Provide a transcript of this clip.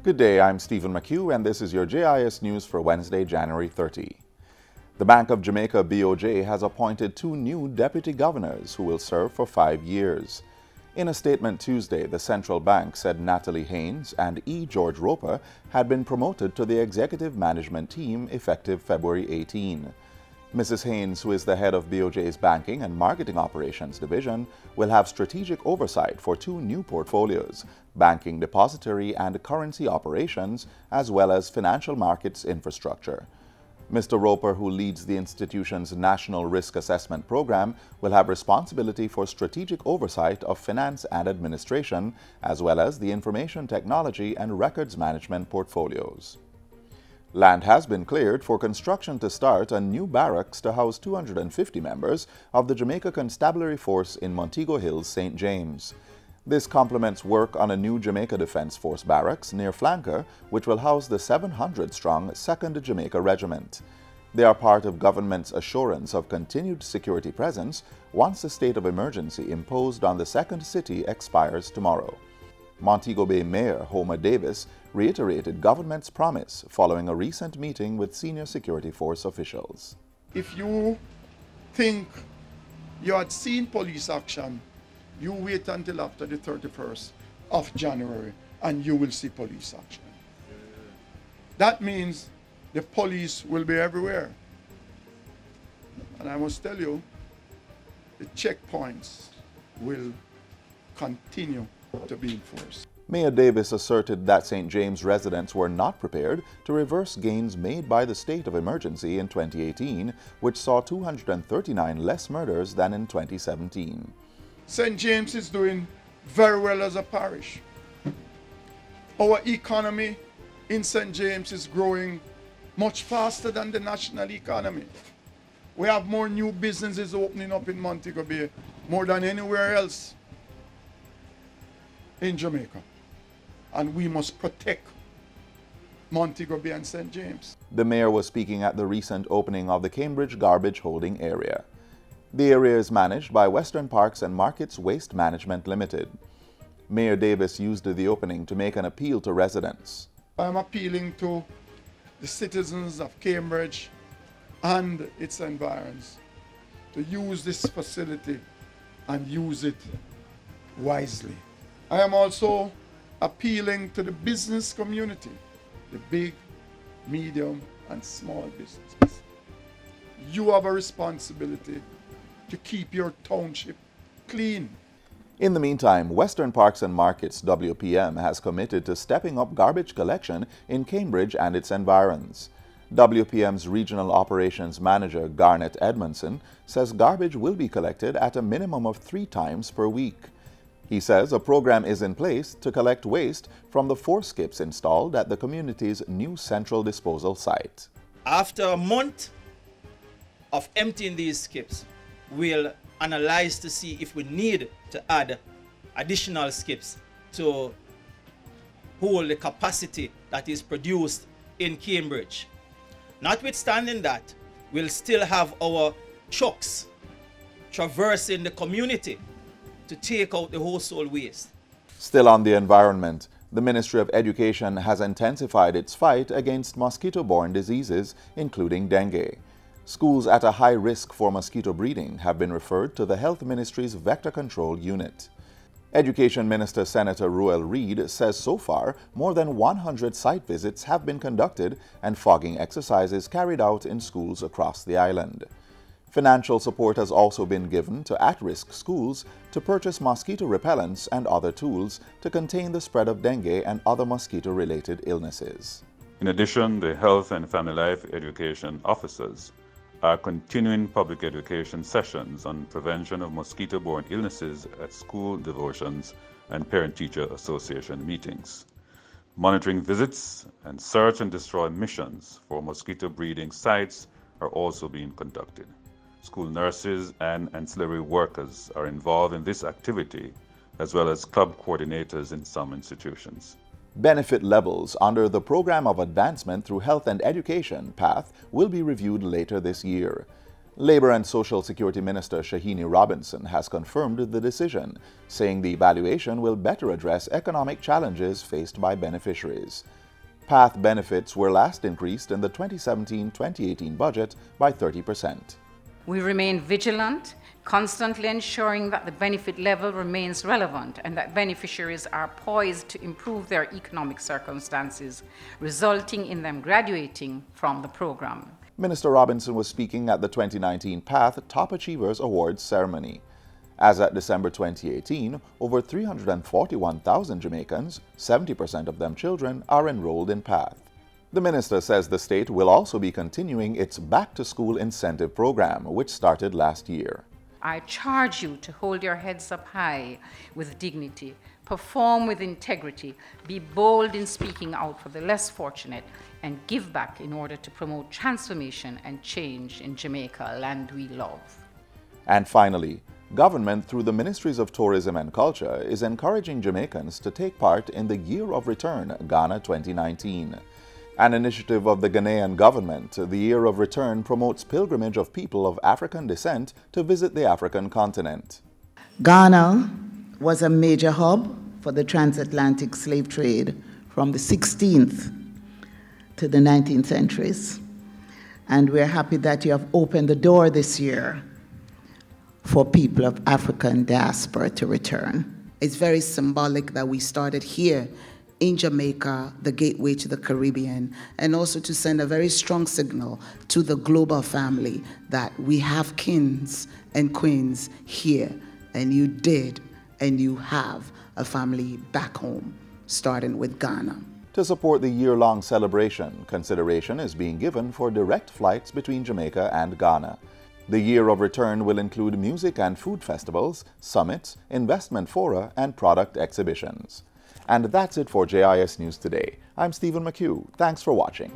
Good day, I'm Stephen McHugh, and this is your JIS News for Wednesday, January 30. The Bank of Jamaica BOJ has appointed 2 new deputy governors who will serve for 5 years. In a statement Tuesday, the central bank said Natalie Haynes and E. George Roper had been promoted to the executive management team effective February 18. Mrs. Haynes, who is the head of BOJ's Banking and Marketing Operations Division, will have strategic oversight for 2 new portfolios, banking depository and currency operations, as well as financial markets infrastructure. Mr. Roper, who leads the institution's National Risk Assessment Program, will have responsibility for strategic oversight of finance and administration, as well as the information technology and records management portfolios. Land has been cleared for construction to start a new barracks to house 250 members of the Jamaica Constabulary Force in Montego Hills, St. James. This complements work on a new Jamaica Defence Force barracks near Flanker, which will house the 700-strong 2nd Jamaica Regiment. They are part of government's assurance of continued security presence once the state of emergency imposed on the 2nd city expires tomorrow. Montego Bay Mayor Homer Davis reiterated government's promise following a recent meeting with senior security force officials. If you think you had seen police action, you wait until after the 31st of January and you will see police action. That means the police will be everywhere. And I must tell you, the checkpoints will continue to be enforced. Mayor Davis asserted that St. James residents were not prepared to reverse gains made by the state of emergency in 2018, which saw 239 less murders than in 2017. St. James is doing very well as a parish. Our economy in St. James is growing much faster than the national economy. We have more new businesses opening up in Montego Bay, more than anywhere else in Jamaica. And we must protect Montego Bay and St. James. The mayor was speaking at the recent opening of the Cambridge Garbage Holding Area. The area is managed by Western Parks and Markets Waste Management Limited. Mayor Davis used the opening to make an appeal to residents. I'm appealing to the citizens of Cambridge and its environs to use this facility and use it wisely. I am also appealing to the business community, the big, medium, and small businesses. You have a responsibility to keep your township clean. In the meantime, Western Parks and Markets WPM has committed to stepping up garbage collection in Cambridge and its environs. WPM's Regional Operations Manager Garnet Edmondson says garbage will be collected at a minimum of 3 times per week. He says a program is in place to collect waste from the 4 skips installed at the community's new central disposal site. After a month of emptying these skips, we'll analyze to see if we need to add additional skips to hold the capacity that is produced in Cambridge. Notwithstanding that, we'll still have our trucks traversing the community to take out the household waste. Still on the environment, the Ministry of Education has intensified its fight against mosquito-borne diseases, including dengue. Schools at a high risk for mosquito breeding have been referred to the Health Ministry's Vector Control Unit. Education Minister Senator Ruel Reid says so far more than 100 site visits have been conducted and fogging exercises carried out in schools across the island. Financial support has also been given to at-risk schools to purchase mosquito repellents and other tools to contain the spread of dengue and other mosquito-related illnesses. In addition, the Health and Family Life Education officers are continuing public education sessions on prevention of mosquito-borne illnesses at school devotions and Parent-Teacher Association meetings. Monitoring visits and search and destroy missions for mosquito breeding sites are also being conducted. School nurses and ancillary workers are involved in this activity, as well as club coordinators in some institutions. Benefit levels under the Program of Advancement through Health and Education PATH will be reviewed later this year. Labour and Social Security Minister Shahini Robinson has confirmed the decision, saying the evaluation will better address economic challenges faced by beneficiaries. PATH benefits were last increased in the 2017-2018 budget by 30%. We remain vigilant, constantly ensuring that the benefit level remains relevant and that beneficiaries are poised to improve their economic circumstances, resulting in them graduating from the program. Minister Robinson was speaking at the 2019 PATH Top Achievers Awards ceremony. As at December 2018, over 341,000 Jamaicans, 70% of them children, are enrolled in PATH. The minister says the state will also be continuing its Back to School Incentive Program, which started last year. I charge you to hold your heads up high with dignity, perform with integrity, be bold in speaking out for the less fortunate, and give back in order to promote transformation and change in Jamaica, land we love. And finally, government through the Ministries of Tourism and Culture is encouraging Jamaicans to take part in the Year of Return Ghana 2019. An initiative of the Ghanaian government, the Year of Return promotes pilgrimage of people of African descent to visit the African continent. Ghana was a major hub for the transatlantic slave trade from the 16th to the 19th centuries. And we're happy that you have opened the door this year for people of African diaspora to return. It's very symbolic that we started here in Jamaica, the gateway to the Caribbean, and also to send a very strong signal to the global family that we have kings and queens here, and you did, and you have a family back home, starting with Ghana. To support the year-long celebration, consideration is being given for direct flights between Jamaica and Ghana. The Year of Return will include music and food festivals, summits, investment fora, and product exhibitions. And that's it for JIS News Today. I'm Stephen McHugh. Thanks for watching.